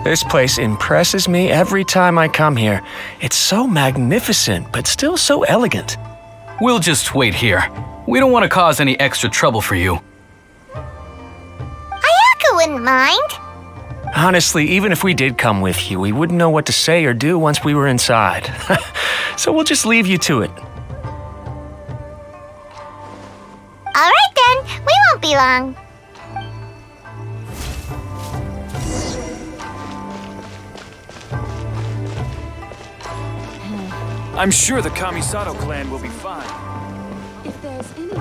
This place impresses me every time I come here. It's so magnificent, but still so elegant. We'll just wait here. We don't want to cause any extra trouble for you. Ayaka wouldn't mind. Honestly, even if we did come with you, we wouldn't know what to say or do once we were inside. So we'll just leave you to it. All right then, we won't be long. I'm sure the Kamisato clan will be fine. If there's anything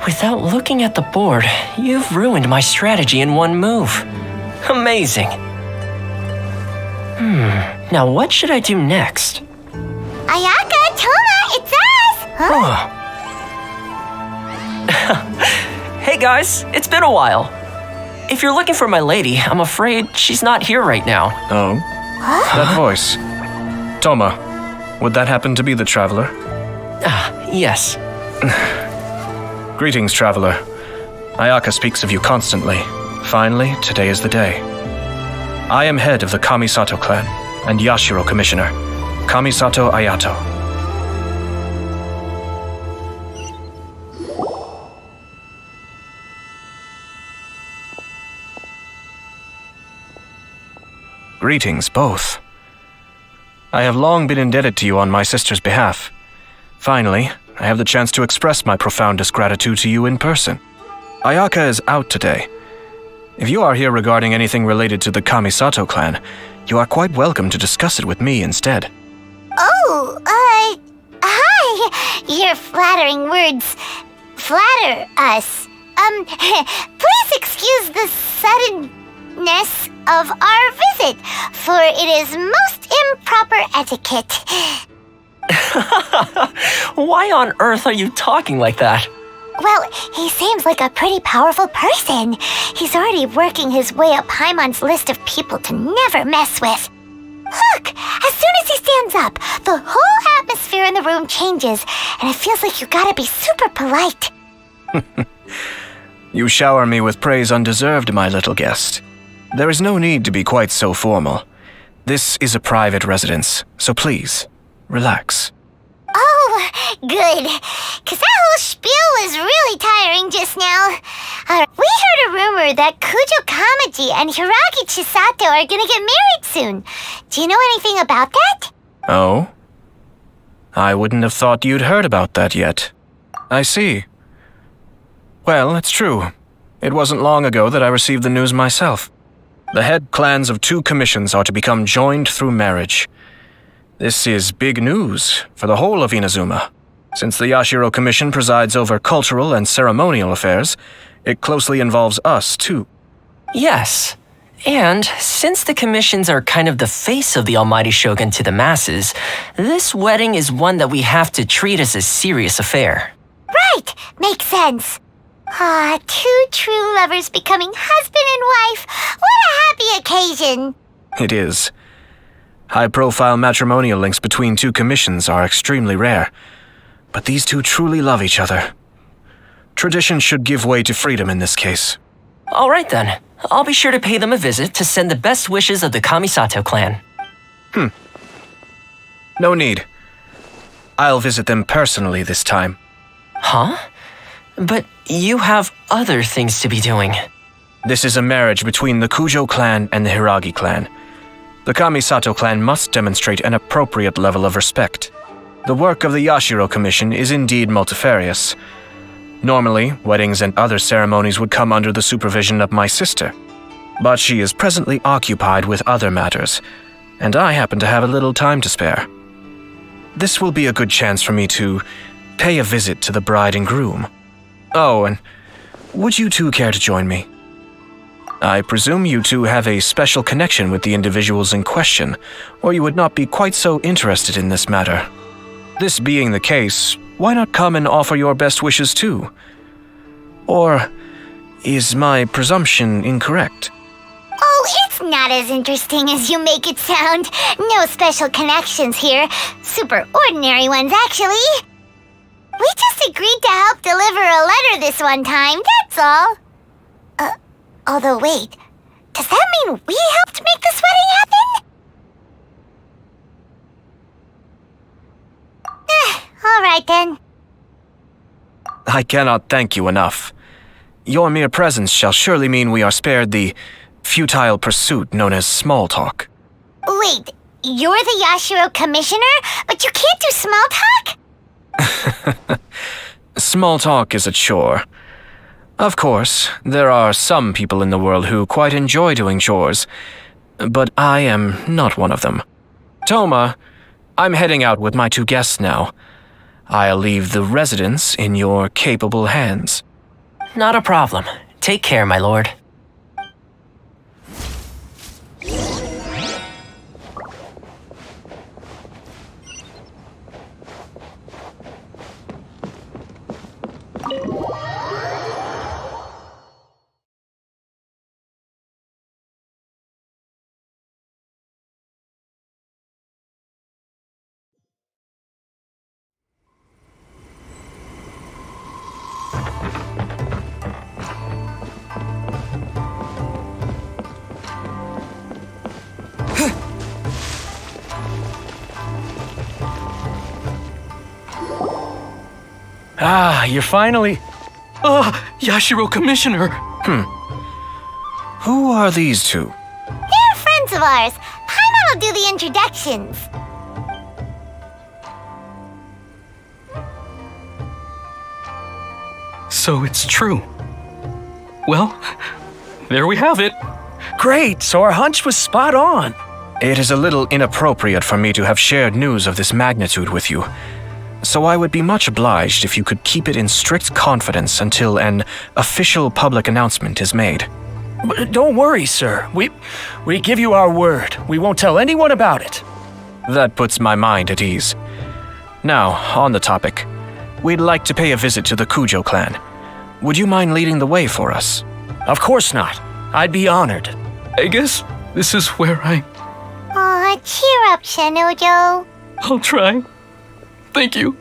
Without looking at the board, you've ruined my strategy in one move. Amazing. Now what should I do next? Ayaka, Toma, it's us! Huh? Hey guys, it's been a while. If you're looking for my lady, I'm afraid she's not here right now. Oh? That voice. Toma, would that happen to be the traveler? Yes. Greetings, traveler. Ayaka speaks of you constantly. Finally, today is the day. I am head of the Kamisato clan and Yashiro commissioner, Kamisato Ayato. Greetings, both. I have long been indebted to you on my sister's behalf. Finally, I have the chance to express my profoundest gratitude to you in person. Ayaka is out today. If you are here regarding anything related to the Kamisato clan, you are quite welcome to discuss it with me instead. Oh, hi. Your flattering words flatter us. Please excuse the suddenness of our visit, for it is most improper etiquette. Why on earth are you talking like that? Well, he seems like a pretty powerful person. He's already working his way up Paimon's list of people to never mess with. Look, as soon as he stands up, the whole atmosphere in the room changes, and it feels like you gotta be super polite. You shower me with praise undeserved, my little guest. There is no need to be quite so formal. This is a private residence, so please, relax. Oh, good. Because that whole spiel was really tiring just now. We heard a rumor that Kujo Kamaji and Hiragi Chisato are gonna get married soon. Do you know anything about that? Oh? I wouldn't have thought you'd heard about that yet. I see. Well, it's true. It wasn't long ago that I received the news myself. The head clans of 2 commissions are to become joined through marriage. This is big news for the whole of Inazuma. Since the Yashiro Commission presides over cultural and ceremonial affairs, it closely involves us, too. Yes. And since the commissions are kind of the face of the Almighty Shogun to the masses, this wedding is one that we have to treat as a serious affair. Right, makes sense. 2 true lovers becoming husband and wife. What a happy occasion. It is. High-profile matrimonial links between 2 commissions are extremely rare, but these 2 truly love each other. Tradition should give way to freedom in this case. All right then. I'll be sure to pay them a visit to send the best wishes of the Kamisato clan. No need. I'll visit them personally this time. Huh? But you have other things to be doing. This is a marriage between the Kujo clan and the Hiragi clan. The Kamisato clan must demonstrate an appropriate level of respect. The work of the Yashiro Commission is indeed multifarious. Normally, weddings and other ceremonies would come under the supervision of my sister. But she is presently occupied with other matters, and I happen to have a little time to spare. This will be a good chance for me to pay a visit to the bride and groom. Oh, and would you 2 care to join me? I presume you 2 have a special connection with the individuals in question, or you would not be quite so interested in this matter. This being the case, why not come and offer your best wishes too? Or, Is my presumption incorrect? Oh, it's not as interesting as you make it sound. No special connections here. Super ordinary ones, actually. We just agreed to help deliver a letter this one time, that's all. Although wait, does that mean we helped make this wedding happen? All right then. I cannot thank you enough. Your mere presence shall surely mean we are spared the futile pursuit known as small talk. Wait, you're the Yashiro commissioner, but you can't do small talk? Small talk is a chore. Of course, there are some people in the world who quite enjoy doing chores, but I am not one of them. Toma, I'm heading out with my 2 guests now. I'll leave the residence in your capable hands. Not a problem. Take care, my lord. Ah, you're finally... Yashiro Commissioner! Who are these 2? They're friends of ours. Paimon will do the introductions. So it's true. Well, there we have it. Great, so our hunch was spot on. It is a little inappropriate for me to have shared news of this magnitude with you, so I would be much obliged if you could keep it in strict confidence until an official public announcement is made. But don't worry, sir. We give you our word. We won't tell anyone about it. That puts my mind at ease. Now, on the topic. We'd like to pay a visit to the Kujo clan. Would you mind leading the way for us? Of course not. I'd be honored. I guess this is where Aw, cheer up, Shinojo. I'll try. Thank you.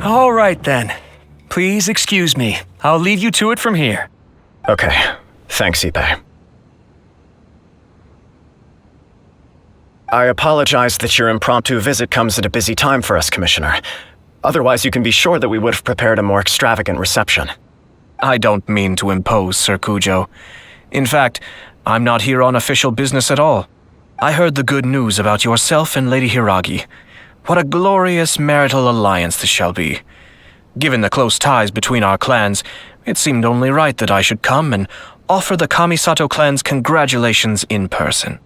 All right, then. Please excuse me. I'll leave you to it from here. Okay. Thanks, Ippei. I apologize that your impromptu visit comes at a busy time for us, Commissioner. Otherwise, you can be sure that we would have prepared a more extravagant reception. I don't mean to impose, Sir Kujo. In fact, I'm not here on official business at all. I heard the good news about yourself and Lady Hiragi. What a glorious marital alliance this shall be. Given the close ties between our clans, it seemed only right that I should come and offer the Kamisato clan's congratulations in person.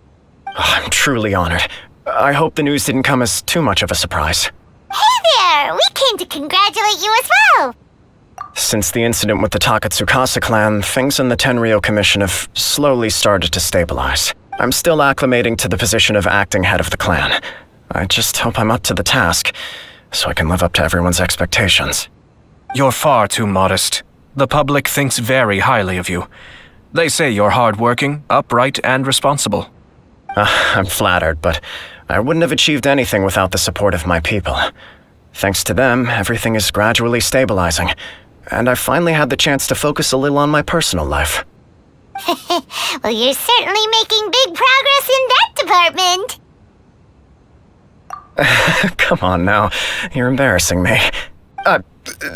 I'm truly honored. I hope the news didn't come as too much of a surprise. Hey there! We came to congratulate you as well! Since the incident with the Takatsukasa clan, things in the Tenryou Commission have slowly started to stabilize. I'm still acclimating to the position of acting head of the clan. I just hope I'm up to the task, so I can live up to everyone's expectations. You're far too modest. The public thinks very highly of you. They say you're hardworking, upright, and responsible. I'm flattered, but I wouldn't have achieved anything without the support of my people. Thanks to them, everything is gradually stabilizing, and I've finally had the chance to focus a little on my personal life. Well, you're certainly making big progress in that department. Come on now, you're embarrassing me.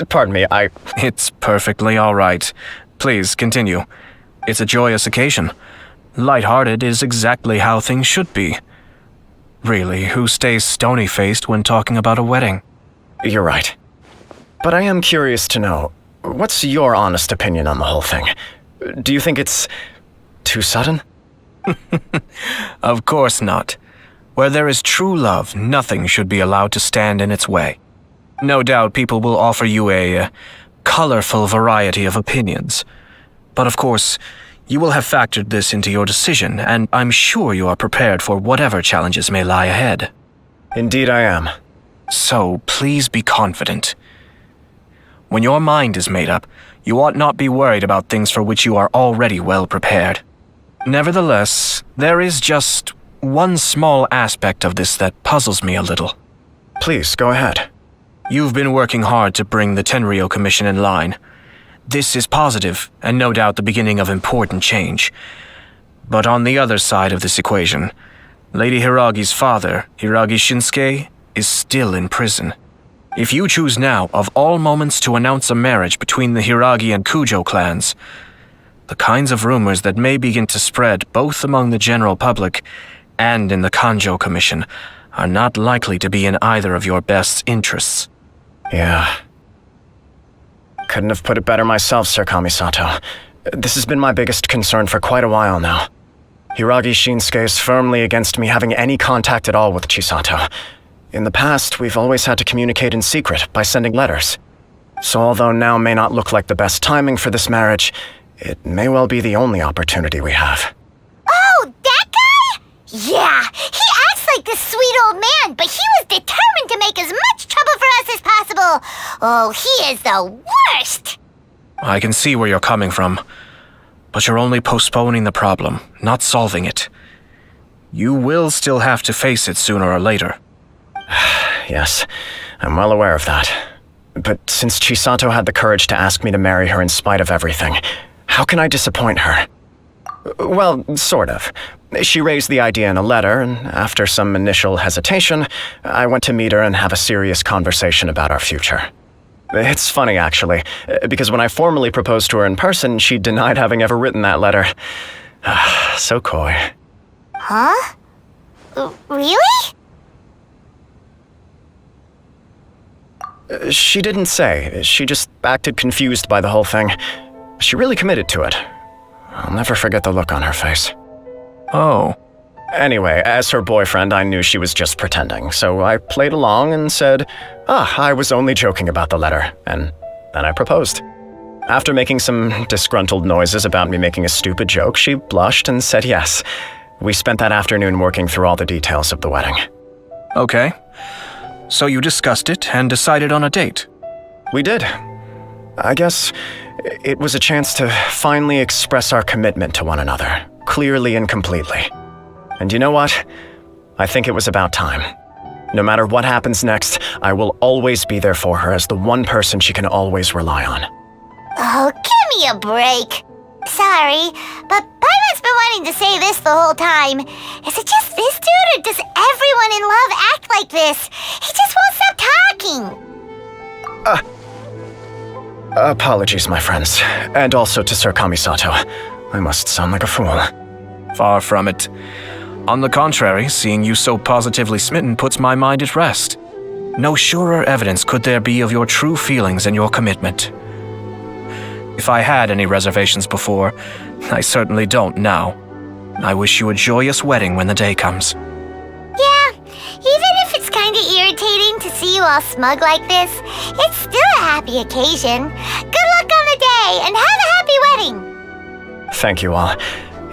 Pardon me, It's perfectly all right. Please, continue. It's a joyous occasion. Light-hearted is exactly how things should be. Really, who stays stony-faced when talking about a wedding? You're right. But I am curious to know, what's your honest opinion on the whole thing? Do you think it's too sudden? Of course not. Where there is true love, nothing should be allowed to stand in its way. No doubt people will offer you a colorful variety of opinions. But of course, you will have factored this into your decision, and I'm sure you are prepared for whatever challenges may lie ahead. Indeed I am. So please be confident. When your mind is made up, you ought not be worried about things for which you are already well prepared. Nevertheless, there is just one small aspect of this that puzzles me a little. Please, go ahead. You've been working hard to bring the Tenryou Commission in line. This is positive, and no doubt the beginning of important change. But on the other side of this equation, Lady Hiragi's father, Hiragi Shinsuke, is still in prison. If you choose now, of all moments, to announce a marriage between the Hiragi and Kujo clans, the kinds of rumors that may begin to spread both among the general public and in the Kanjo Commission are not likely to be in either of your best interests. Yeah. Couldn't have put it better myself, Sir Kamisato. This has been my biggest concern for quite a while now. Hiragi Shinsuke is firmly against me having any contact at all with Chisato. In the past, we've always had to communicate in secret by sending letters. So although now may not look like the best timing for this marriage, it may well be the only opportunity we have. Oh, that guy? Yeah, he acts like this sweet old man, but he was determined to make as much trouble for us as possible. Oh, he is the worst! I can see where you're coming from, but you're only postponing the problem, not solving it. You will still have to face it sooner or later. Yes, I'm well aware of that. But since Chisato had the courage to ask me to marry her in spite of everything, how can I disappoint her? Well, sort of. She raised the idea in a letter, and after some initial hesitation, I went to meet her and have a serious conversation about our future. It's funny, actually, because when I formally proposed to her in person, she denied having ever written that letter. So coy. Huh? Really? She didn't say. She just acted confused by the whole thing. She really committed to it. I'll never forget the look on her face. Oh. Anyway, as her boyfriend, I knew she was just pretending, so I played along and said, I was only joking about the letter, and then I proposed. After making some disgruntled noises about me making a stupid joke, she blushed and said yes. We spent that afternoon working through all the details of the wedding. Okay. So you discussed it and decided on a date? We did. I guess it was a chance to finally express our commitment to one another, clearly and completely. And you know what? I think it was about time. No matter what happens next, I will always be there for her as the one person she can always rely on. Oh, give me a break. Sorry, but Paimon's been wanting to say this the whole time. Is it just this dude, or does everyone in love act like this? He just won't stop talking. Apologies, my friends. And also to Sir Kamisato. I must sound like a fool. Far from it. On the contrary, seeing you so positively smitten puts my mind at rest. No surer evidence could there be of your true feelings and your commitment. If I had any reservations before, I certainly don't now. I wish you a joyous wedding when the day comes. Yeah, even if it's kinda irritating to see you all smug like this, it's still a happy occasion. Good luck on the day, and have a happy wedding! Thank you all.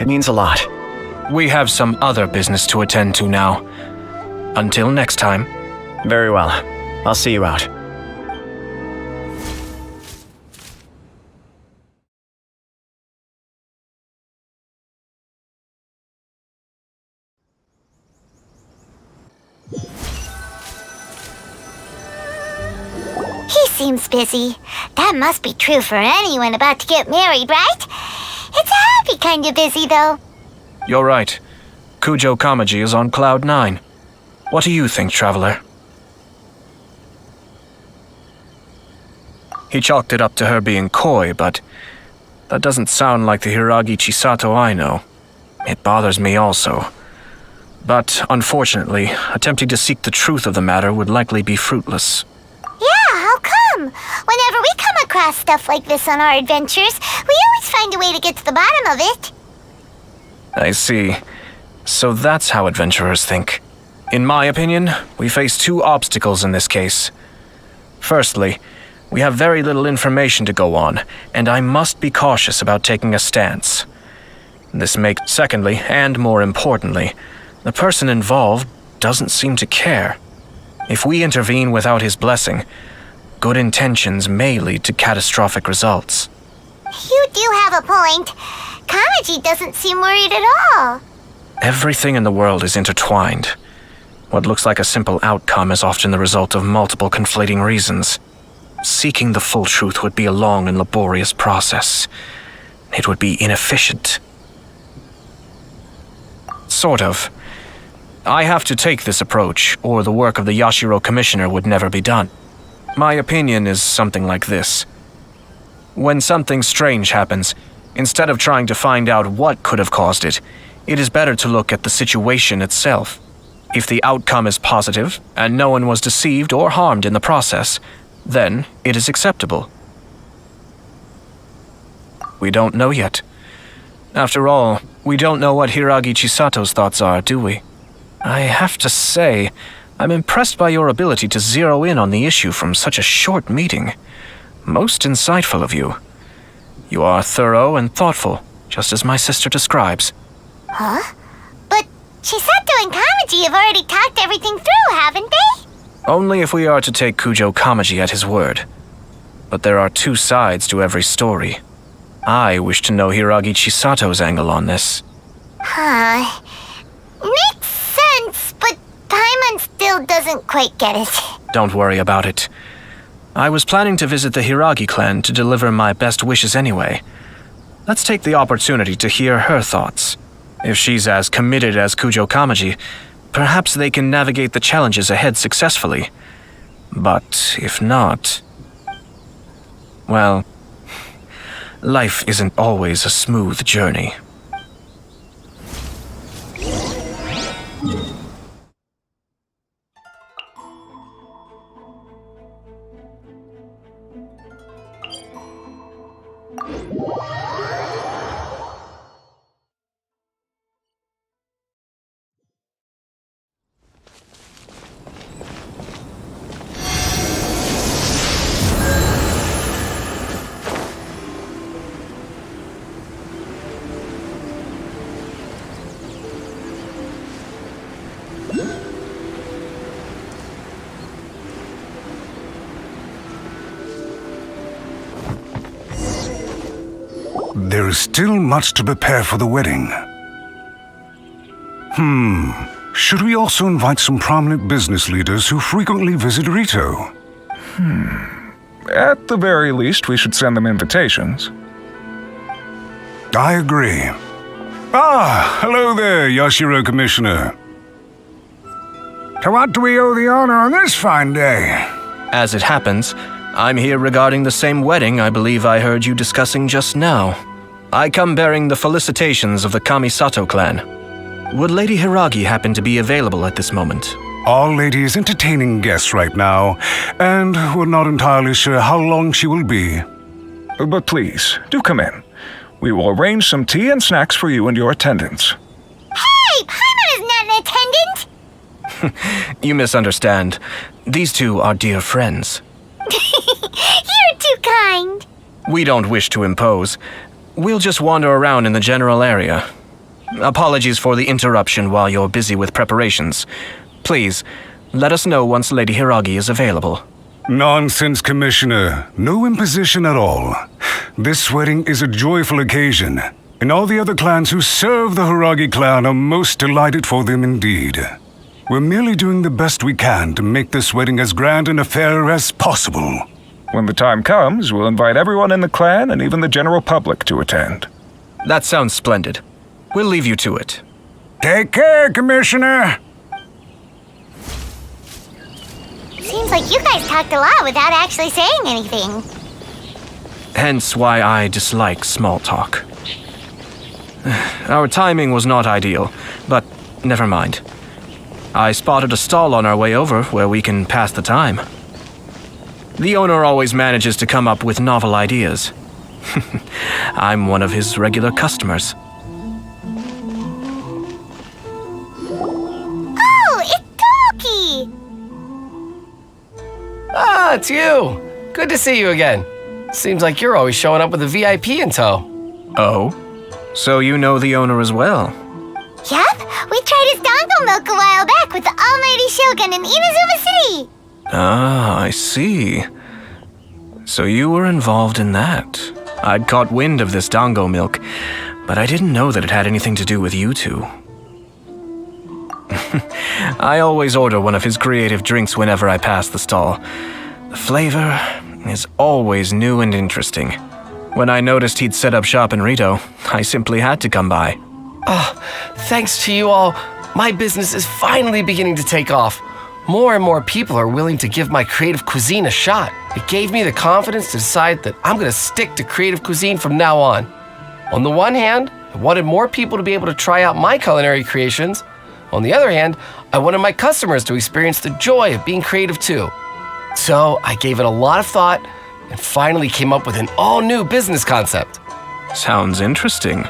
It means a lot. We have some other business to attend to now. Until next time. Very well. I'll see you out. He seems busy. That must be true for anyone about to get married, right? It's a happy kind of busy, though. You're right. Kujo Kamaji is on Cloud 9. What do you think, Traveler? He chalked it up to her being coy, but that doesn't sound like the Hiragi Chisato I know. It bothers me also. But unfortunately, attempting to seek the truth of the matter would likely be fruitless. Yeah, how come? Whenever we come across stuff like this on our adventures, we always find a way to get to the bottom of it. I see. So that's how adventurers think. In my opinion, we face two obstacles in this case. Firstly, we have very little information to go on, and I must be cautious about taking a stance. Secondly, and more importantly, the person involved doesn't seem to care. If we intervene without his blessing, good intentions may lead to catastrophic results. You do have a point. Kamaji doesn't seem worried at all. Everything in the world is intertwined. What looks like a simple outcome is often the result of multiple conflating reasons. Seeking the full truth would be a long and laborious process. It would be inefficient. Sort of. I have to take this approach, or the work of the Yashiro Commissioner would never be done. My opinion is something like this. When something strange happens, instead of trying to find out what could have caused it, it is better to look at the situation itself. If the outcome is positive, and no one was deceived or harmed in the process, then it is acceptable. We don't know yet. After all, we don't know what Hiragi Chisato's thoughts are, do we? I have to say, I'm impressed by your ability to zero in on the issue from such a short meeting. Most insightful of you. You are thorough and thoughtful, just as my sister describes. Huh? But Chisato and Kamaji have already talked everything through, haven't they? Only if we are to take Kujo Kamaji at his word. But there are two sides to every story. I wish to know Hiragi Chisato's angle on this. Huh. Makes sense, but Paimon still doesn't quite get it. Don't worry about it. I was planning to visit the Hiragi clan to deliver my best wishes anyway. Let's take the opportunity to hear her thoughts. If she's as committed as Kujo Kamaji, perhaps they can navigate the challenges ahead successfully. But if not... well, life isn't always a smooth journey. There is still much to prepare for the wedding. Should we also invite some prominent business leaders who frequently visit Rito? At the very least, we should send them invitations. I agree. Ah, hello there, Yashiro Commissioner. To what do we owe the honor on this fine day? As it happens, I'm here regarding the same wedding I believe I heard you discussing just now. I come bearing the felicitations of the Kamisato clan. Would Lady Hiragi happen to be available at this moment? Our lady is entertaining guests right now, and we're not entirely sure how long she will be. But please, do come in. We will arrange some tea and snacks for you and your attendants. Hey, Paimon is not an attendant! You misunderstand. These two are dear friends. You're too kind. We don't wish to impose. We'll just wander around in the general area. Apologies for the interruption while you're busy with preparations. Please, let us know once Lady Hiragi is available. Nonsense, Commissioner. No imposition at all. This wedding is a joyful occasion, and all the other clans who serve the Hiragi clan are most delighted for them indeed. We're merely doing the best we can to make this wedding as grand an affair as possible. When the time comes, we'll invite everyone in the clan and even the general public to attend. That sounds splendid. We'll leave you to it. Take care, Commissioner! Seems like you guys talked a lot without actually saying anything. Hence why I dislike small talk. Our timing was not ideal, but never mind. I spotted a stall on our way over where we can pass the time. The owner always manages to come up with novel ideas. I'm one of his regular customers. Oh, it's Toki! Ah, it's you! Good to see you again. Seems like you're always showing up with a VIP in tow. Oh? So you know the owner as well? Yup, we tried his dango milk a while back with the almighty Shogun in Inazuma City. Ah, I see. So you were involved in that. I'd caught wind of this dango milk, but I didn't know that it had anything to do with you two. I always order one of his creative drinks whenever I pass the stall. The flavor is always new and interesting. When I noticed he'd set up shop in Rito, I simply had to come by. Thanks to you all, my business is finally beginning to take off. More and more people are willing to give my creative cuisine a shot. It gave me the confidence to decide that I'm going to stick to creative cuisine from now on. On the one hand, I wanted more people to be able to try out my culinary creations. On the other hand, I wanted my customers to experience the joy of being creative too. So I gave it a lot of thought and finally came up with an all-new business concept. Sounds interesting.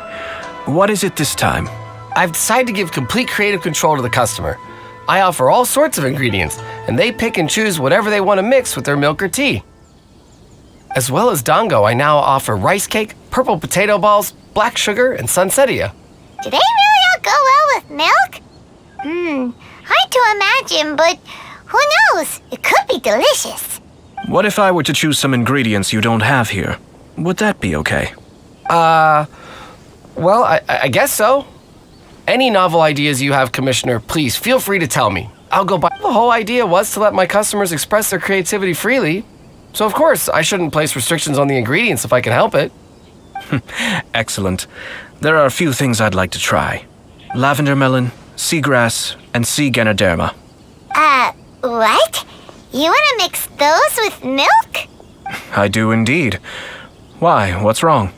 What is it this time? I've decided to give complete creative control to the customer. I offer all sorts of ingredients, and they pick and choose whatever they want to mix with their milk or tea. As well as dango, I now offer rice cake, purple potato balls, black sugar, and sunsettia. Do they really all go well with milk? Hard to imagine, but who knows? It could be delicious. What if I were to choose some ingredients you don't have here? Would that be okay? Well, I guess so. Any novel ideas you have, Commissioner, please feel free to tell me. I'll go by. The whole idea was to let my customers express their creativity freely. So, of course, I shouldn't place restrictions on the ingredients if I can help it. Excellent. There are a few things I'd like to try. Lavender melon, seagrass, and sea ganoderma. What? You want to mix those with milk? I do indeed. Why? What's wrong?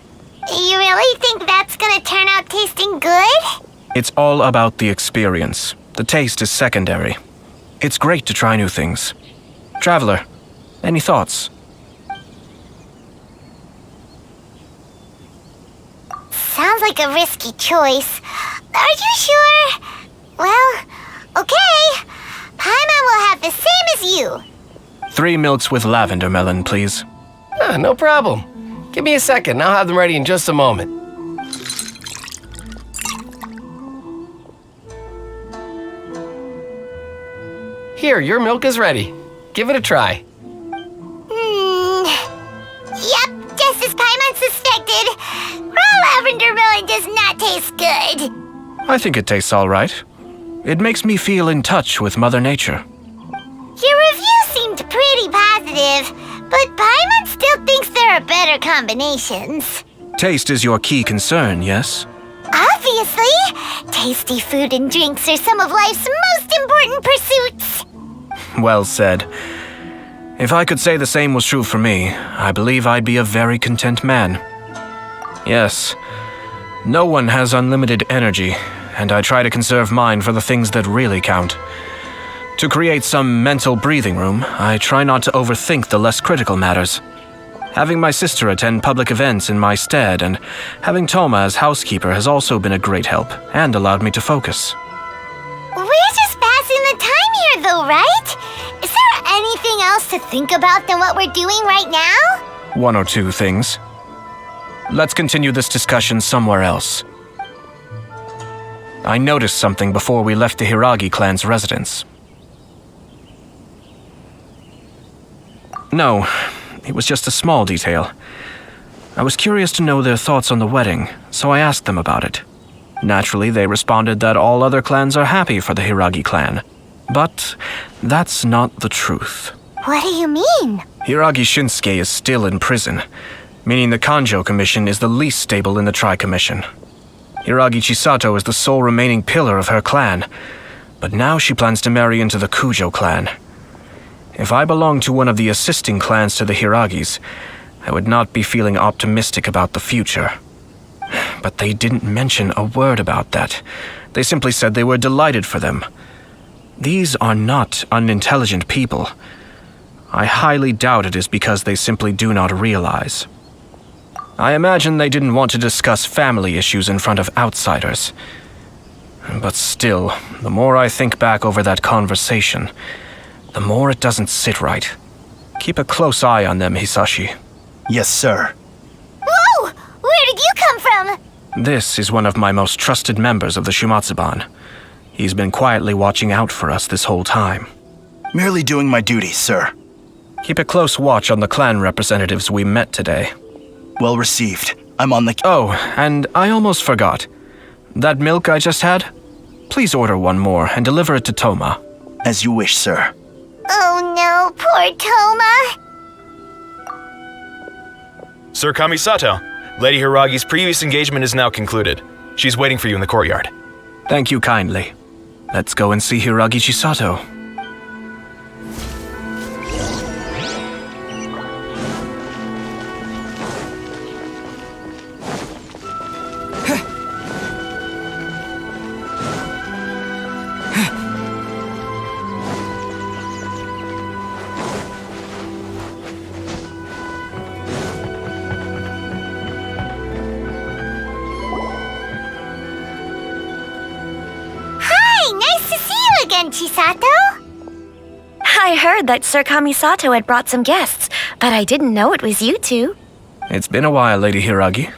You really think that's gonna turn out tasting good? It's all about the experience. The taste is secondary. It's great to try new things. Traveler, any thoughts? Sounds like a risky choice. Are you sure? Well, okay. Paimon will have the same as you. 3 milks with lavender melon, please. No problem. Give me a second, I'll have them ready in just a moment. Here, your milk is ready. Give it a try. Yep, just as Paimon suspected. Raw lavender melon does not taste good. I think it tastes all right. It makes me feel in touch with Mother Nature. Your review seemed pretty positive, but Paimon still thinks there are better combinations. Taste is your key concern, yes? Obviously! Tasty food and drinks are some of life's most important pursuits. Well said. If I could say the same was true for me, I believe I'd be a very content man. Yes, no one has unlimited energy, and I try to conserve mine for the things that really count. To create some mental breathing room, I try not to overthink the less critical matters. Having my sister attend public events in my stead and having Toma as housekeeper has also been a great help and allowed me to focus. We're just passing the time here though, right? Is there anything else to think about than what we're doing right now? 1 or 2 things. Let's continue this discussion somewhere else. I noticed something before we left the Hiragi clan's residence. No, it was just a small detail. I was curious to know their thoughts on the wedding, so I asked them about it. Naturally, they responded that all other clans are happy for the Hiragi clan. But that's not the truth. What do you mean? Hiragi Shinsuke is still in prison, meaning the Kanjo Commission is the least stable in the Tri-Commission. Hiragi Chisato is the sole remaining pillar of her clan, but now she plans to marry into the Kujo clan. If I belong to one of the assisting clans to the Hiragis, I would not be feeling optimistic about the future. But they didn't mention a word about that. They simply said they were delighted for them. These are not unintelligent people. I highly doubt it is because they simply do not realize. I imagine they didn't want to discuss family issues in front of outsiders. But still, the more I think back over that conversation, the more it doesn't sit right. Keep a close eye on them, Hisashi. Yes, sir. Whoa! Where did you come from? This is one of my most trusted members of the Shumatsuban. He's been quietly watching out for us this whole time. Merely doing my duty, sir. Keep a close watch on the clan representatives we met today. Well received. I'm on the... Oh, and I almost forgot. That milk I just had? Please order one more and deliver it to Toma. As you wish, sir. Oh no, poor Toma. Sir Kamisato, Lady Hiragi's previous engagement is now concluded. She's waiting for you in the courtyard. Thank you kindly. Let's go and see Hiragi Chisato. Chisato? I heard that Sir Kamisato had brought some guests, but I didn't know it was you two. It's been a while, Lady Hiragi.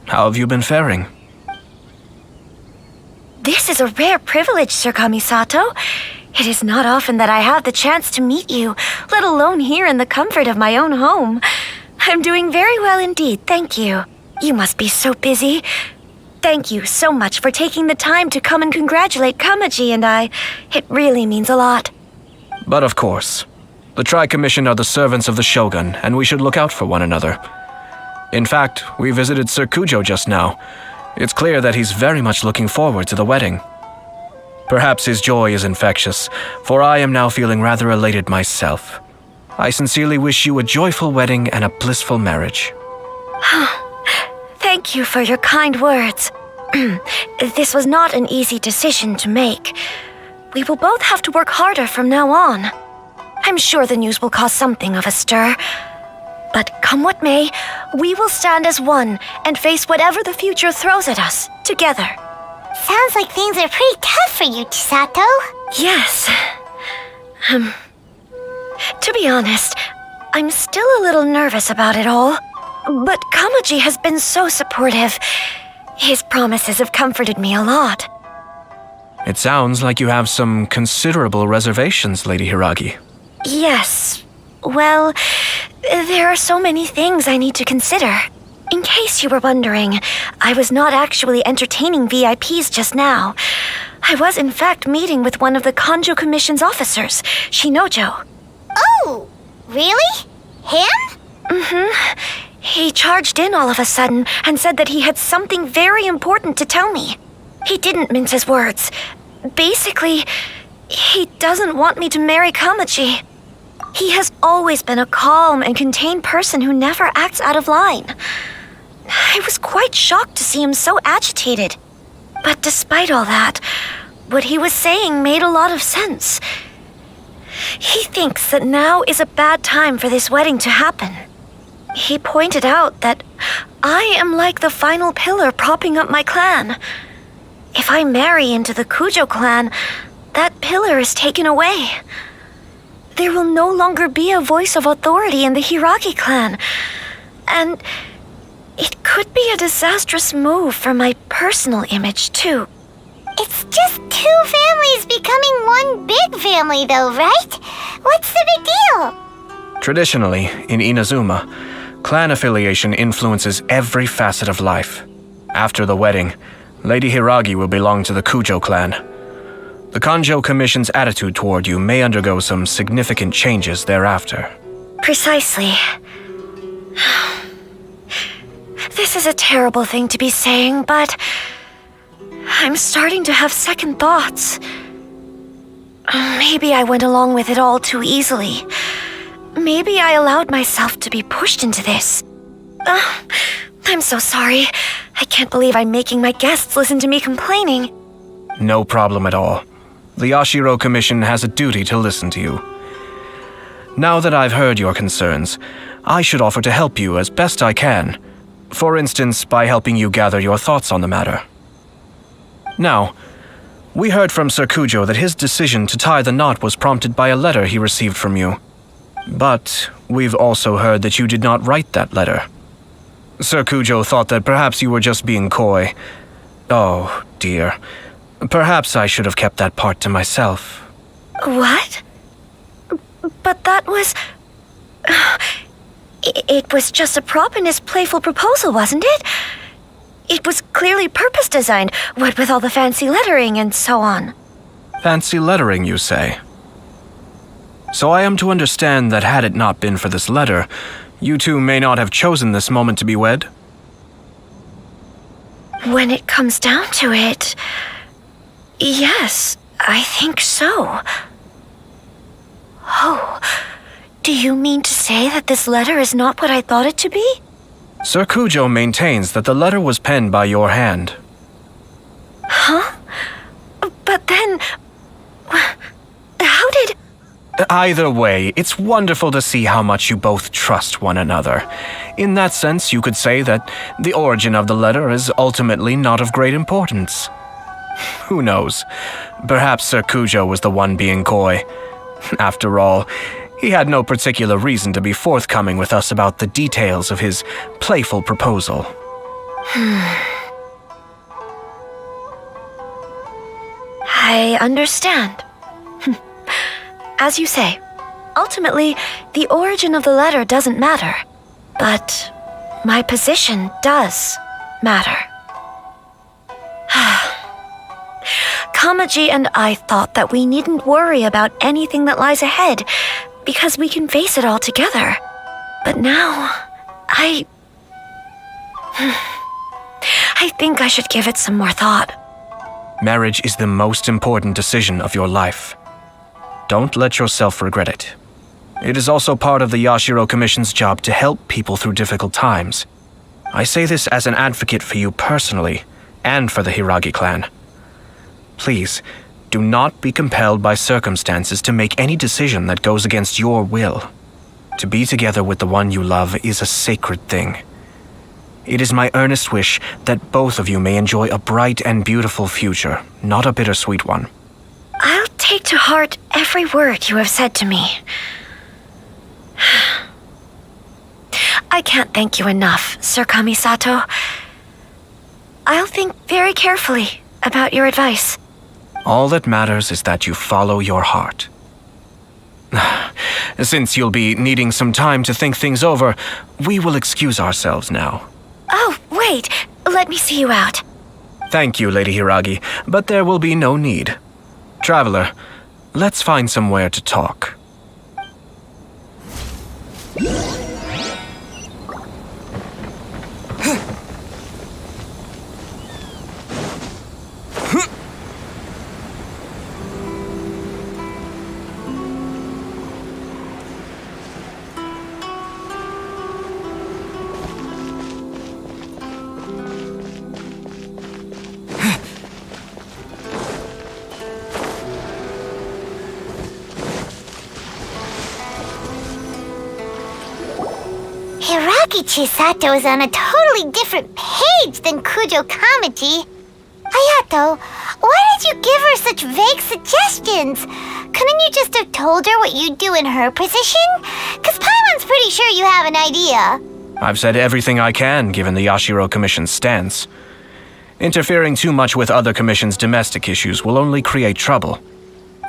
How have you been faring? This is a rare privilege, Sir Kamisato. It is not often that I have the chance to meet you, let alone here in the comfort of my own home. I'm doing very well indeed, thank you. You must be so busy. Thank you so much for taking the time to come and congratulate Kamaji and I. It really means a lot. But of course. The Tri-Commission are the servants of the Shogun, and we should look out for one another. In fact, we visited Sir Kujo just now. It's clear that he's very much looking forward to the wedding. Perhaps his joy is infectious, for I am now feeling rather elated myself. I sincerely wish you a joyful wedding and a blissful marriage. Thank you for your kind words. This was not an easy decision to make. We will both have to work harder from now on. I'm sure the news will cause something of a stir. But come what may, we will stand as one and face whatever the future throws at us, together. Sounds like things are pretty tough for you, Chisato. Yes. To be honest, I'm still a little nervous about it all. But Kamaji has been so supportive. His promises have comforted me a lot. It sounds like you have some considerable reservations, Lady Hiragi. Yes. Well, there are so many things I need to consider. In case you were wondering, I was not actually entertaining VIPs just now. I was in fact meeting with one of the Kanjo Commission's officers, Shinojo. Oh, really? Him? Mm-hmm. He charged in all of a sudden and said that he had something very important to tell me. He didn't mince his words. Basically, he doesn't want me to marry Kamaji. He has always been a calm and contained person who never acts out of line. I was quite shocked to see him so agitated. But despite all that, what he was saying made a lot of sense. He thinks that now is a bad time for this wedding to happen. He pointed out that I am like the final pillar propping up my clan. If I marry into the Kujo clan, that pillar is taken away. There will no longer be a voice of authority in the Hiragi clan. And it could be a disastrous move for my personal image, too. It's just two families becoming one big family, though, right? What's the big deal? Traditionally, in Inazuma, clan affiliation influences every facet of life. After the wedding, Lady Hiragi will belong to the Kujo clan. The Kanjo Commission's attitude toward you may undergo some significant changes thereafter. Precisely. This is a terrible thing to be saying, but I'm starting to have second thoughts. Maybe I went along with it all too easily. maybe I allowed myself to be pushed into this. I'm so sorry. I can't believe I'm making my guests listen to me complaining. No problem at all. The Yashiro Commission has a duty to listen to you. Now that I've heard your concerns, I should offer to help you as best I can. For instance, by helping you gather your thoughts on the matter. Now, we heard from Sir Kujo that his decision to tie the knot was prompted by a letter he received from you. But we've also heard that you did not write that letter. Sir Kujo thought that perhaps you were just being coy. Oh, dear. Perhaps I should have kept that part to myself. What? But that was... It was just a prop in his playful proposal, wasn't it? It was clearly purpose-designed, what with all the fancy lettering and so on. Fancy lettering, you say? So I am to understand that had it not been for this letter, you two may not have chosen this moment to be wed? When it comes down to it... Yes, I think so. Oh, do you mean to say that this letter is not what I thought it to be? Sir Kujo maintains that the letter was penned by your hand. Huh? But then... How did... Either way, it's wonderful to see how much you both trust one another. In that sense, you could say that the origin of the letter is ultimately not of great importance. Who knows? Perhaps Sir Kujo was the one being coy. After all, he had no particular reason to be forthcoming with us about the details of his playful proposal. I understand. As you say, ultimately, the origin of the letter doesn't matter. But my position does matter. Kamaji and I thought that we needn't worry about anything that lies ahead, because we can face it all together. But now, I think I should give it some more thought. Marriage is the most important decision of your life. Don't let yourself regret it. It is also part of the Yashiro Commission's job to help people through difficult times. I say this as an advocate for you personally, and for the Hiragi clan. Please, do not be compelled by circumstances to make any decision that goes against your will. To be together with the one you love is a sacred thing. It is my earnest wish that both of you may enjoy a bright and beautiful future, not a bittersweet one. I'll take to heart every word you have said to me. I can't thank you enough, Sir Kamisato. I'll think very carefully about your advice. All that matters is that you follow your heart. Since you'll be needing some time to think things over, we will excuse ourselves now. Oh, wait. Let me see you out. Thank you, Lady Hiragi, but there will be no need. Traveler, let's find somewhere to talk. Hiragi Chisato is on a totally different page than Kujo Kamaji. Hayato, why did you give her such vague suggestions? Couldn't you just have told her what you'd do in her position? Because Paimon's pretty sure you have an idea. I've said everything I can given the Yashiro Commission's stance. Interfering too much with other commissions' domestic issues will only create trouble.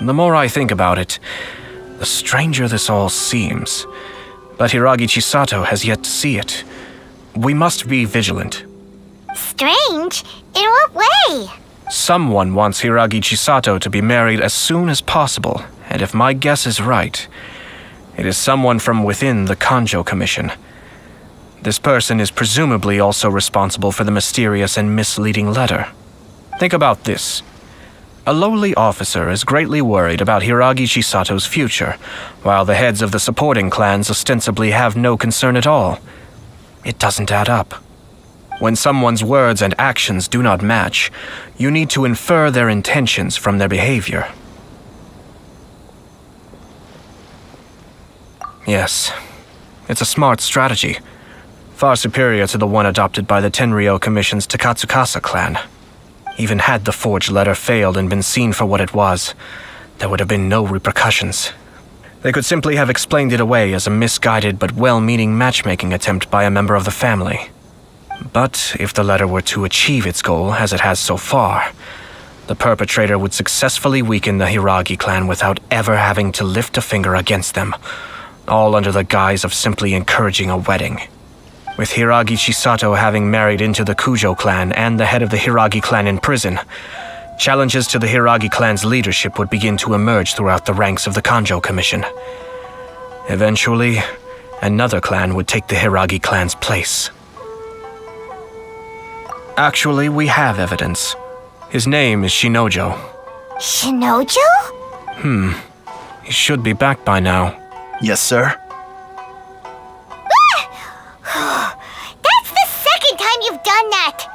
The more I think about it, the stranger this all seems. But Hiragi Chisato has yet to see it. We must be vigilant. Strange? In what way? Someone wants Hiragi Chisato to be married as soon as possible, and if my guess is right, it is someone from within the Kanjo Commission. This person is presumably also responsible for the mysterious and misleading letter. Think about this. A lowly officer is greatly worried about Hiragi Chisato's future, while the heads of the supporting clans ostensibly have no concern at all. It doesn't add up. When someone's words and actions do not match, you need to infer their intentions from their behavior. Yes, it's a smart strategy, far superior to the one adopted by the Tenryou Commission's Takatsukasa clan. Even had the forged letter failed and been seen for what it was, there would have been no repercussions. They could simply have explained it away as a misguided but well-meaning matchmaking attempt by a member of the family. But if the letter were to achieve its goal, as it has so far, the perpetrator would successfully weaken the Hiragi clan without ever having to lift a finger against them, all under the guise of simply encouraging a wedding. With Hiragi Chisato having married into the Kujo clan and the head of the Hiragi clan in prison, challenges to the Hiragi clan's leadership would begin to emerge throughout the ranks of the Kanjo Commission. Eventually, another clan would take the Hiragi clan's place. Actually, we have evidence. His name is Shinojo. Shinojo? He should be back by now. Yes, sir. That's the second time you've done that!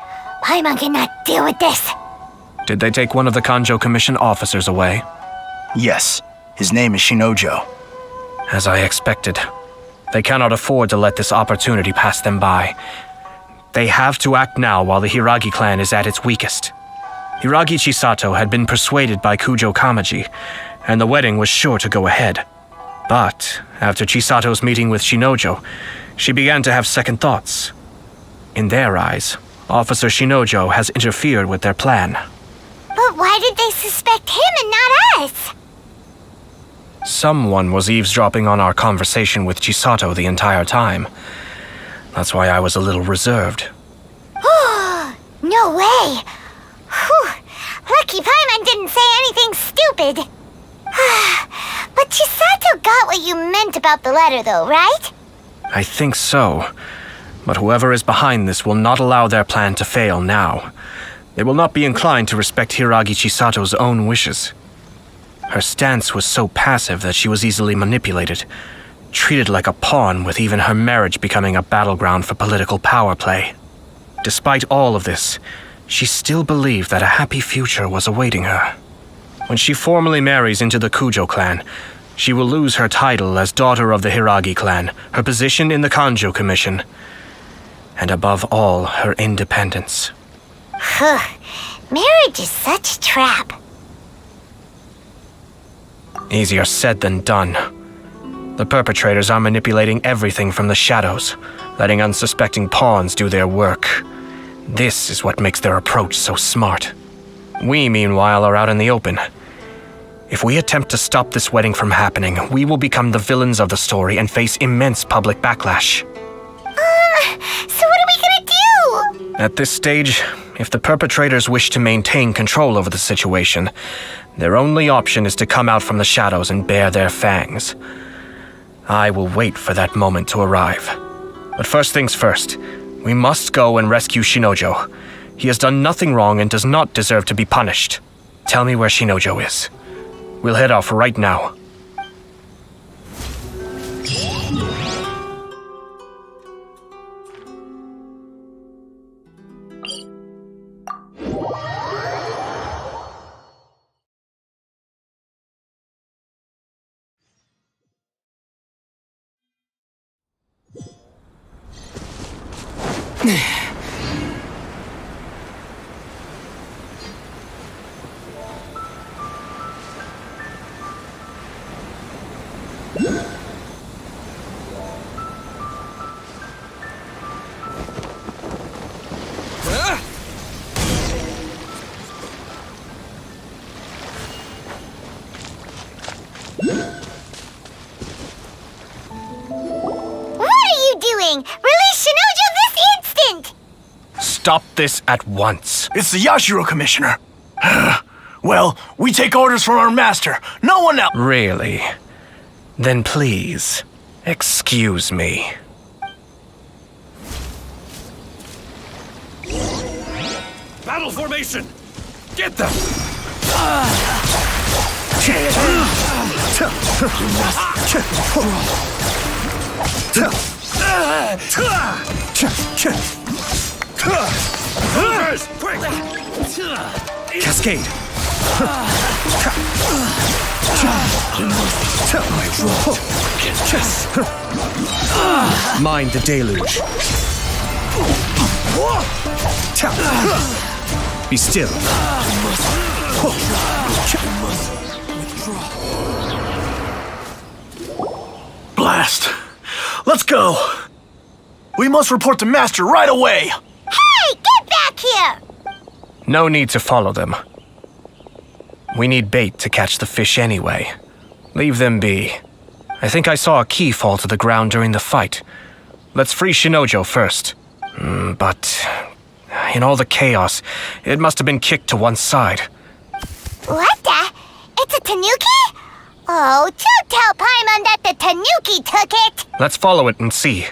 Paimon cannot deal with this. Did they take one of the Kanjo Commission officers away? Yes. His name is Shinojo. As I expected. They cannot afford to let this opportunity pass them by. They have to act now while the Hiragi clan is at its weakest. Hiragi Chisato had been persuaded by Kujo Kamaji, and the wedding was sure to go ahead. But after Chisato's meeting with Shinojo, she began to have second thoughts. In their eyes, Officer Shinojo has interfered with their plan. But why did they suspect him and not us? Someone was eavesdropping on our conversation with Chisato the entire time. That's why I was a little reserved. No way! Whew. Lucky Paimon didn't say anything stupid. But Chisato got what you meant about the letter though, right? I think so. But whoever is behind this will not allow their plan to fail now. They will not be inclined to respect Hiragi Chisato's own wishes. Her stance was so passive that she was easily manipulated, treated like a pawn, with even her marriage becoming a battleground for political power play. Despite all of this, she still believed that a happy future was awaiting her. When she formally marries into the Kujo clan, she will lose her title as daughter of the Hiragi clan, her position in the Kanjo Commission, and above all, her independence. Marriage is such a trap. Easier said than done. The perpetrators are manipulating everything from the shadows, letting unsuspecting pawns do their work. This is what makes their approach so smart. We, meanwhile, are out in the open. If we attempt to stop this wedding from happening, we will become the villains of the story and face immense public backlash. So what are we gonna do? At this stage, if the perpetrators wish to maintain control over the situation, their only option is to come out from the shadows and bare their fangs. I will wait for that moment to arrive. But first things first, we must go and rescue Shinojo. He has done nothing wrong and does not deserve to be punished. Tell me where Shinojo is. We'll head off right now. Release Shinojo this instant! Stop this at once. It's the Yashiro Commissioner. Well, we take orders from our master. No one else. Really? Then please, excuse me. Battle formation! Get them! Cascade. Mind the deluge. Be still. Blast. Let's go. We must report to Master right away. Hey, get back here! No need to follow them. We need bait to catch the fish anyway. Leave them be. I think I saw a key fall to the ground during the fight. Let's free Shinojo first. But in all the chaos, it must have been kicked to one side. What the? It's a tanuki? Oh, don't tell Paimon that the tanuki took it! Let's follow it and see.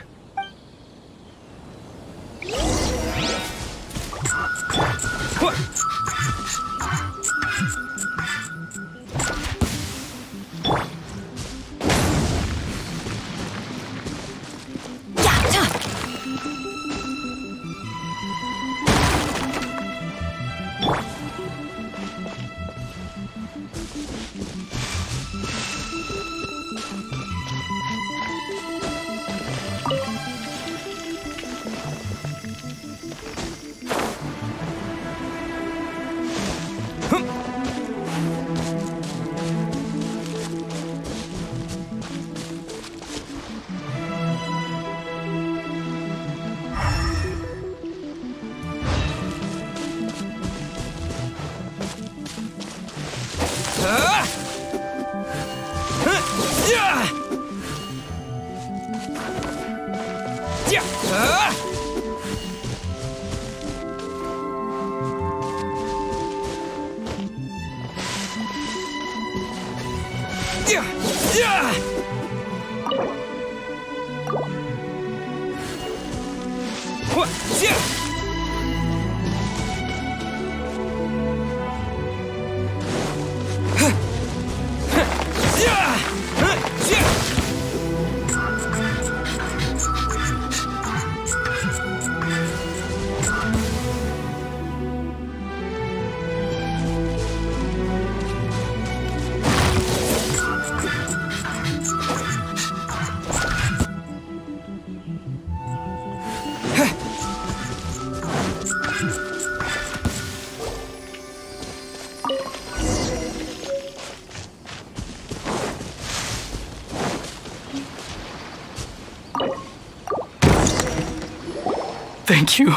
Thank you.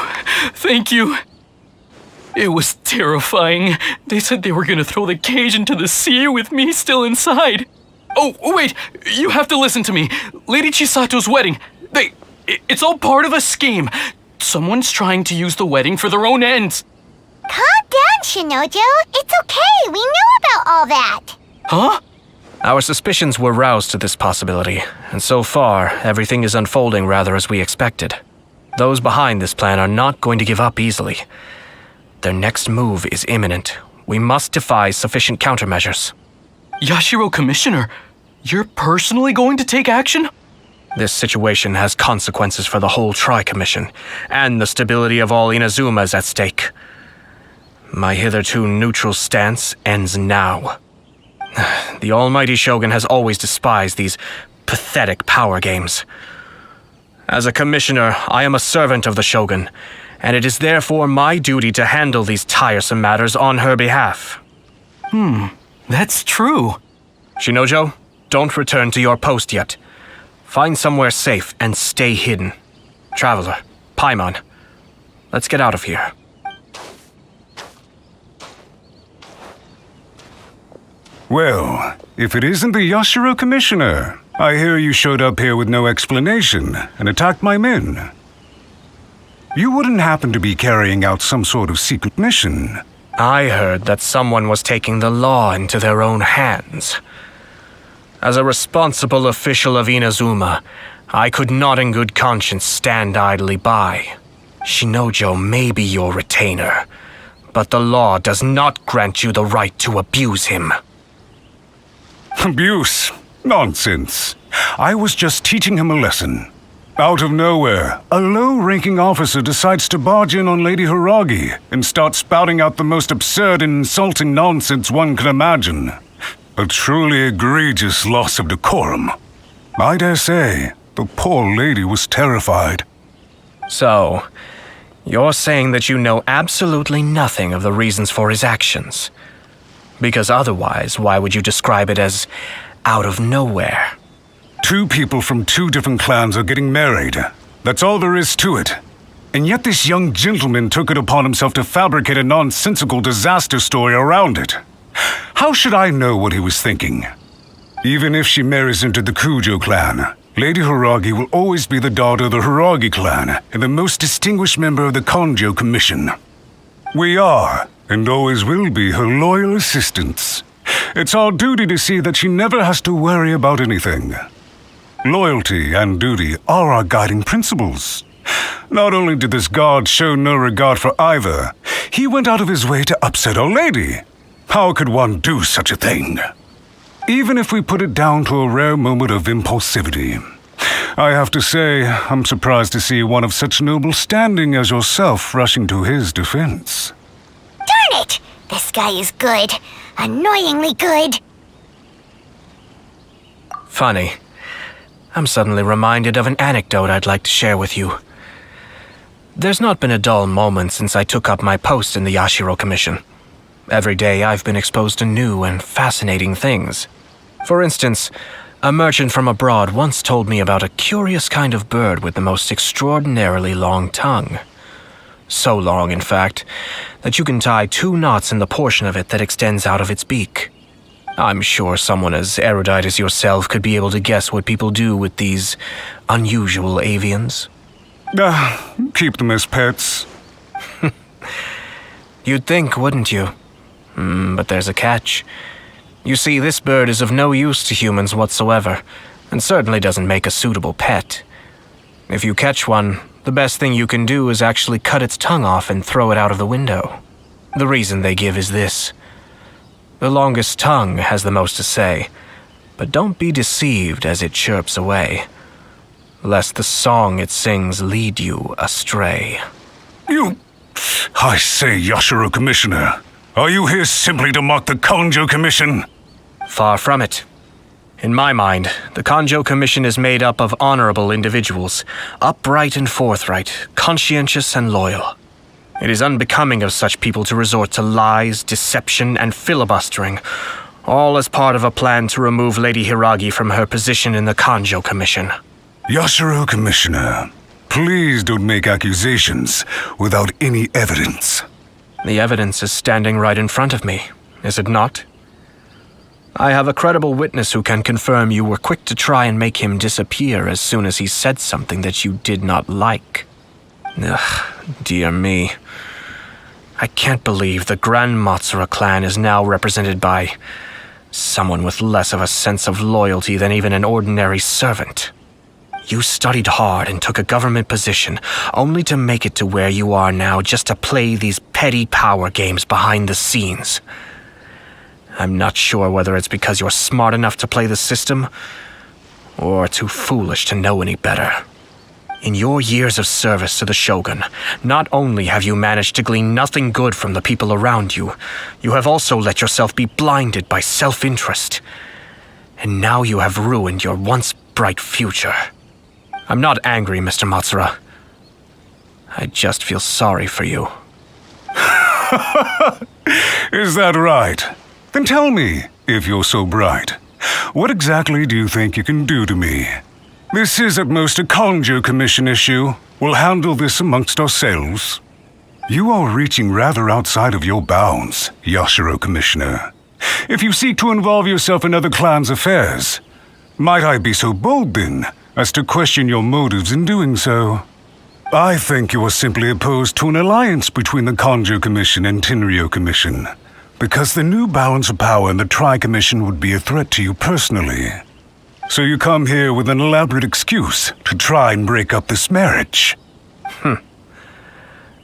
Thank you. It was terrifying. They said they were gonna throw the cage into the sea with me still inside. Oh, wait! You have to listen to me. Lady Chisato's wedding. It's all part of a scheme. Someone's trying to use the wedding for their own ends. Calm down, Shinojo. It's okay. We knew about all that. Huh? Our suspicions were roused to this possibility, and so far, everything is unfolding rather as we expected. Those behind this plan are not going to give up easily. Their next move is imminent. We must devise sufficient countermeasures. Yashiro Commissioner, you're personally going to take action? This situation has consequences for the whole Tri-Commission, and the stability of all Inazuma is at stake. My hitherto neutral stance ends now. The almighty Shogun has always despised these pathetic power games. As a commissioner, I am a servant of the Shogun, and it is therefore my duty to handle these tiresome matters on her behalf. That's true. Shinojo, don't return to your post yet. Find somewhere safe and stay hidden. Traveler, Paimon, let's get out of here. Well, if it isn't the Yashiro Commissioner, I hear you showed up here with no explanation and attacked my men. You wouldn't happen to be carrying out some sort of secret mission? I heard that someone was taking the law into their own hands. As a responsible official of Inazuma, I could not in good conscience stand idly by. Shinojo may be your retainer, but the law does not grant you the right to abuse him. Abuse? Nonsense. I was just teaching him a lesson. Out of nowhere, a low-ranking officer decides to barge in on Lady Hiragi and start spouting out the most absurd and insulting nonsense one can imagine. A truly egregious loss of decorum. I dare say, the poor lady was terrified. So, you're saying that you know absolutely nothing of the reasons for his actions? Because otherwise, why would you describe it as out of nowhere? Two people from two different clans are getting married. That's all there is to it. And yet this young gentleman took it upon himself to fabricate a nonsensical disaster story around it. How should I know what he was thinking? Even if she marries into the Kujo clan, Lady Hiragi will always be the daughter of the Hiragi clan and the most distinguished member of the Kanjo Commission. We are, and always will be, her loyal assistants. It's our duty to see that she never has to worry about anything. Loyalty and duty are our guiding principles. Not only did this guard show no regard for either, he went out of his way to upset our lady. How could one do such a thing? Even if we put it down to a rare moment of impulsivity. I have to say, I'm surprised to see one of such noble standing as yourself rushing to his defense. Darn it! This guy is good. Annoyingly good. Funny. I'm suddenly reminded of an anecdote I'd like to share with you. There's not been a dull moment since I took up my post in the Yashiro Commission. Every day I've been exposed to new and fascinating things. For instance, a merchant from abroad once told me about a curious kind of bird with the most extraordinarily long tongue. So long, in fact, that you can tie 2 knots in the portion of it that extends out of its beak. I'm sure someone as erudite as yourself could be able to guess what people do with these unusual avians. Keep them as pets. You'd think, wouldn't you? But there's a catch. You see, this bird is of no use to humans whatsoever, and certainly doesn't make a suitable pet. If you catch one, the best thing you can do is actually cut its tongue off and throw it out of the window. The reason they give is this. The longest tongue has the most to say, but don't be deceived as it chirps away, lest the song it sings lead you astray. I say, Yashiro Commissioner, are you here simply to mock the Kanjo Commission? Far from it. In my mind, the Kanjo Commission is made up of honorable individuals, upright and forthright, conscientious and loyal. It is unbecoming of such people to resort to lies, deception, and filibustering, all as part of a plan to remove Lady Hiragi from her position in the Kanjo Commission. Yashiro Commissioner, please don't make accusations without any evidence. The evidence is standing right in front of me, is it not? I have a credible witness who can confirm you were quick to try and make him disappear as soon as he said something that you did not like. Ugh, dear me. I can't believe the Grand Matsura clan is now represented by someone with less of a sense of loyalty than even an ordinary servant. You studied hard and took a government position, only to make it to where you are now just to play these petty power games behind the scenes. I'm not sure whether it's because you're smart enough to play the system, or too foolish to know any better. In your years of service to the Shogun, not only have you managed to glean nothing good from the people around you, you have also let yourself be blinded by self-interest. And now you have ruined your once bright future. I'm not angry, Mr. Matsura. I just feel sorry for you. Is that right? Then tell me, if you're so bright, what exactly do you think you can do to me? This is at most a Kanjo Commission issue. We'll handle this amongst ourselves. You are reaching rather outside of your bounds, Yashiro Commissioner. If you seek to involve yourself in other clans' affairs, might I be so bold then as to question your motives in doing so? I think you are simply opposed to an alliance between the Kanjo Commission and Tenryo Commission, because the new balance of power in the Tri-Commission would be a threat to you personally. So you come here with an elaborate excuse to try and break up this marriage.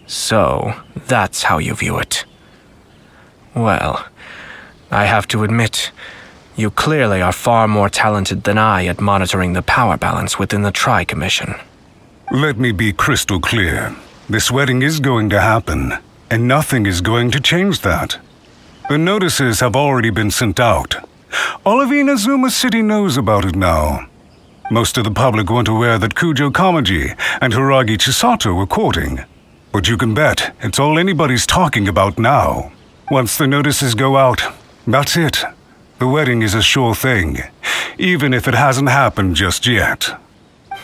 So, that's how you view it. Well, I have to admit, you clearly are far more talented than I at monitoring the power balance within the Tri-Commission. Let me be crystal clear. This wedding is going to happen, and nothing is going to change that. The notices have already been sent out. All of Inazuma City knows about it now. Most of the public weren't aware that Kujo Kamaji and Hiragi Chisato were courting. But you can bet it's all anybody's talking about now. Once the notices go out, that's it. The wedding is a sure thing, even if it hasn't happened just yet.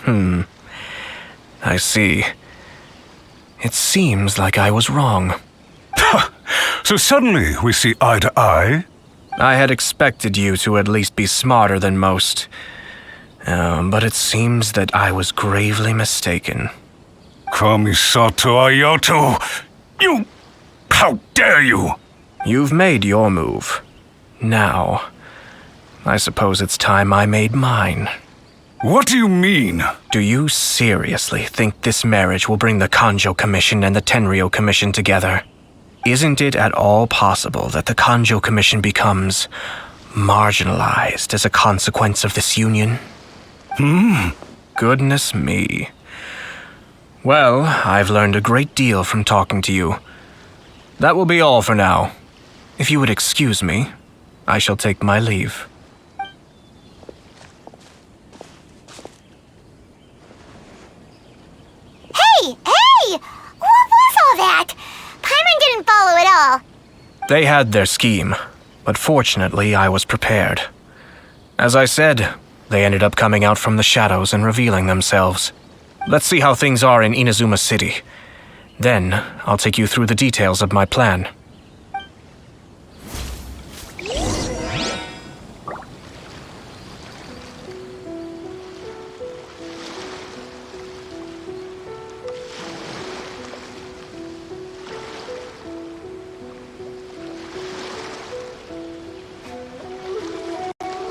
I see. It seems like I was wrong. So suddenly we see eye to eye? I had expected you to at least be smarter than most. But it seems that I was gravely mistaken. Kamisato Ayato! You... How dare you! You've made your move. Now, I suppose it's time I made mine. What do you mean? Do you seriously think this marriage will bring the Kanjo Commission and the Tenryou Commission together? Isn't it at all possible that the Kanjo Commission becomes marginalized as a consequence of this union? Goodness me. Well, I've learned a great deal from talking to you. That will be all for now. If you would excuse me, I shall take my leave. Hey! What was all that? Paimon didn't follow at all. They had their scheme, but fortunately I was prepared. As I said, they ended up coming out from the shadows and revealing themselves. Let's see how things are in Inazuma City. Then, I'll take you through the details of my plan.